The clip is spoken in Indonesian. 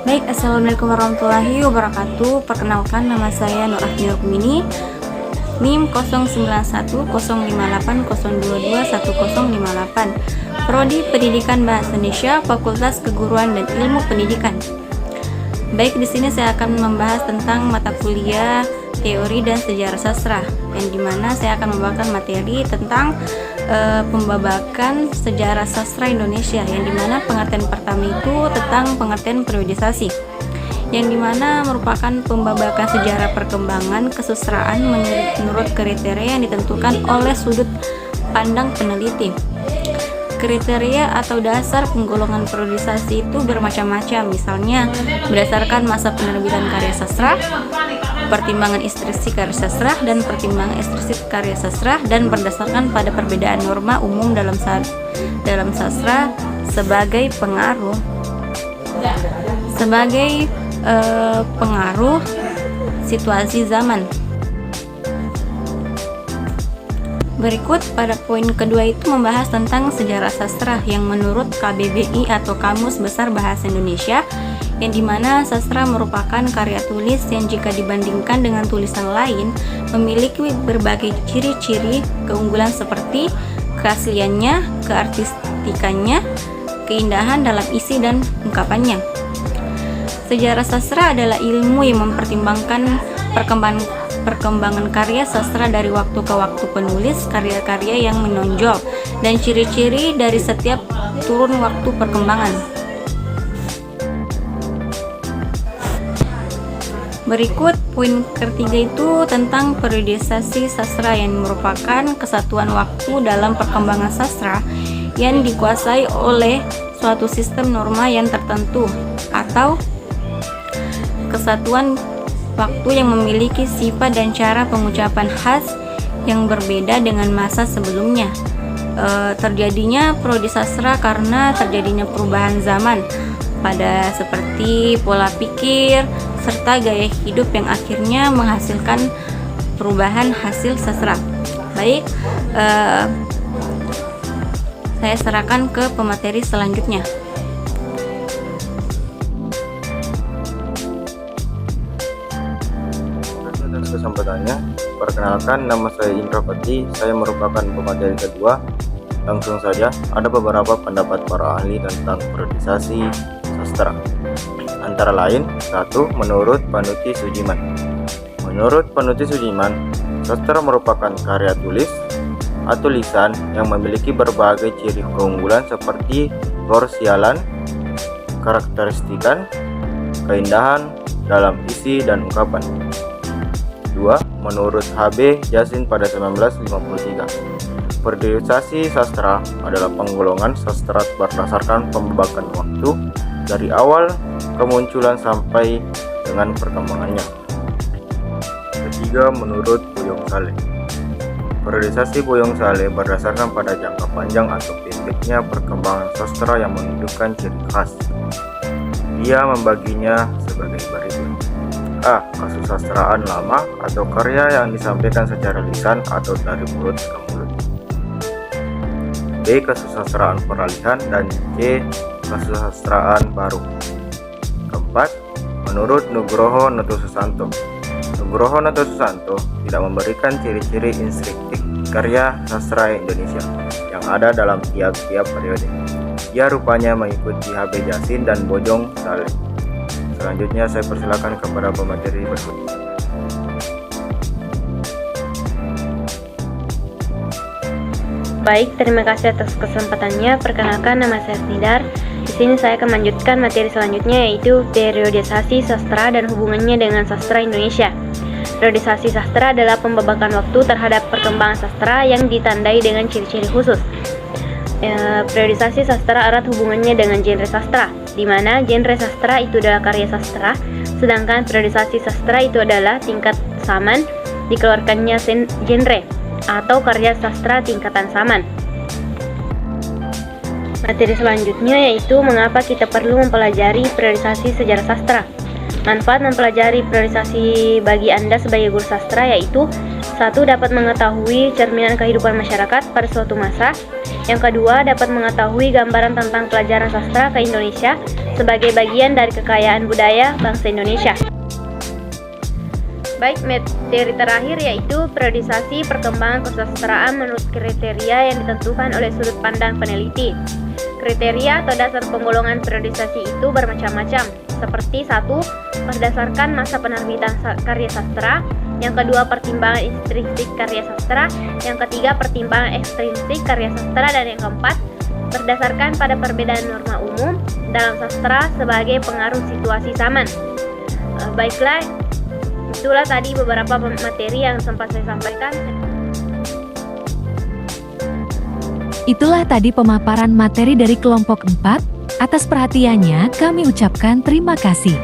Baik, Assalamualaikum warahmatullahi wabarakatuh. Perkenalkan, nama saya Nur Ahmi Rukmini, NIM 091058022108, Prodi Pendidikan Bahasa Indonesia, Fakultas Keguruan dan Ilmu Pendidikan. Baik, di sini saya akan membahas tentang mata kuliah teori dan sejarah sastra, yang dimana saya akan membawakan materi tentang pembabakan sejarah sastra Indonesia, yang dimana pengertian pertama itu tentang pengertian periodisasi, yang dimana merupakan pembabakan sejarah perkembangan kesusastraan menurut kriteria yang ditentukan oleh sudut pandang peneliti. Kriteria atau dasar penggolongan periodisasi itu bermacam-macam, misalnya berdasarkan masa penerbitan karya sastra, pertimbangan estetik karya sastra, dan pertimbangan estetik karya sastra, dan berdasarkan pada perbedaan norma umum dalam sastra sebagai pengaruh situasi zaman. Berikut pada poin kedua itu membahas tentang sejarah sastra yang menurut KBBI atau Kamus Besar Bahasa Indonesia, yang dimana sastra merupakan karya tulis yang jika dibandingkan dengan tulisan lain memiliki berbagai ciri-ciri keunggulan seperti keasliannya, keartistikannya, keindahan dalam isi dan ungkapannya. Sejarah sastra adalah ilmu yang mempertimbangkan perkembangan karya sastra dari waktu ke waktu penulis, karya-karya yang menonjol, dan ciri-ciri dari setiap turun waktu perkembangan. Berikut poin ketiga itu tentang periodisasi sastra, yang merupakan kesatuan waktu dalam perkembangan sastra yang dikuasai oleh suatu sistem norma yang tertentu, atau kesatuan waktu yang memiliki sifat dan cara pengucapan khas yang berbeda dengan masa sebelumnya. Terjadinya periodisasi sastra karena terjadinya perubahan zaman pada seperti pola pikir serta gaya hidup yang akhirnya menghasilkan perubahan hasil sastra. Baik, saya serahkan ke pemateri selanjutnya. Kesempatannya, perkenalkan, nama saya Indra Pati, saya merupakan pemateri kedua. Langsung saja, ada beberapa pendapat para ahli tentang periodisasi sastra. Antara lain, 1. Menurut Panuti Sujiman. Menurut Panuti Sujiman, sastra merupakan karya tulis atau lisan yang memiliki berbagai ciri keunggulan seperti keorsialan, karakteristikan, keindahan dalam isi dan ungkapan. 2. Menurut H.B. Jasin pada 1953, periodisasi sastra adalah penggolongan sastra berdasarkan pembabakan waktu dari awal kemunculan sampai dengan perkembangannya. 3. Menurut Boyong Saleh, periodisasi Boyong Saleh berdasarkan pada jangka panjang atau pendeknya perkembangan sastra yang menunjukkan ciri khas. Dia membaginya sebagai berikut. A. Kesusastraan lama atau karya yang disampaikan secara lisan atau dari mulut ke mulut. B. Kesusastraan peralihan, dan C. Kesusastraan baru. Keempat, menurut Nugroho Notosusanto. Nugroho Notosusanto tidak memberikan ciri-ciri instinktif karya sastra Indonesia yang ada dalam tiap-tiap periode. Ia rupanya mengikuti H.B. Jasin dan Boyong Saleh. Selanjutnya saya persilakan kepada pemateri berikut. Baik, terima kasih atas kesempatannya. Perkenalkan, nama saya Snidar. Di sini saya akan melanjutkan materi selanjutnya, yaitu periodisasi sastra dan hubungannya dengan sastra Indonesia. Periodisasi sastra adalah pembabakan waktu terhadap perkembangan sastra yang ditandai dengan ciri-ciri khusus. Periodisasi sastra erat hubungannya dengan genre sastra, di mana genre sastra itu adalah karya sastra, sedangkan periodisasi sastra itu adalah tingkat zaman dikeluarkannya genre atau karya sastra tingkatan zaman. Materi selanjutnya yaitu mengapa kita perlu mempelajari periodisasi sejarah sastra. Manfaat mempelajari periodisasi bagi Anda sebagai guru sastra yaitu 1. Dapat mengetahui cerminan kehidupan masyarakat pada suatu masa. Yang kedua, dapat mengetahui gambaran tentang pelajaran sastra ke Indonesia sebagai bagian dari kekayaan budaya bangsa Indonesia. Baik, materi terakhir yaitu periodisasi perkembangan kesusastraan menurut kriteria yang ditentukan oleh sudut pandang peneliti. Kriteria atau dasar penggolongan periodisasi itu bermacam-macam, seperti 1. Berdasarkan masa penerbitan karya sastra. Yang kedua, pertimbangan intrinsik karya sastra. Yang ketiga, pertimbangan ekstrinsik karya sastra. Dan yang keempat, berdasarkan pada perbedaan norma umum dalam sastra sebagai pengaruh situasi zaman. Baiklah, itulah tadi beberapa materi yang sempat saya sampaikan. Itulah tadi pemaparan materi dari kelompok 4. Atas perhatiannya kami ucapkan terima kasih.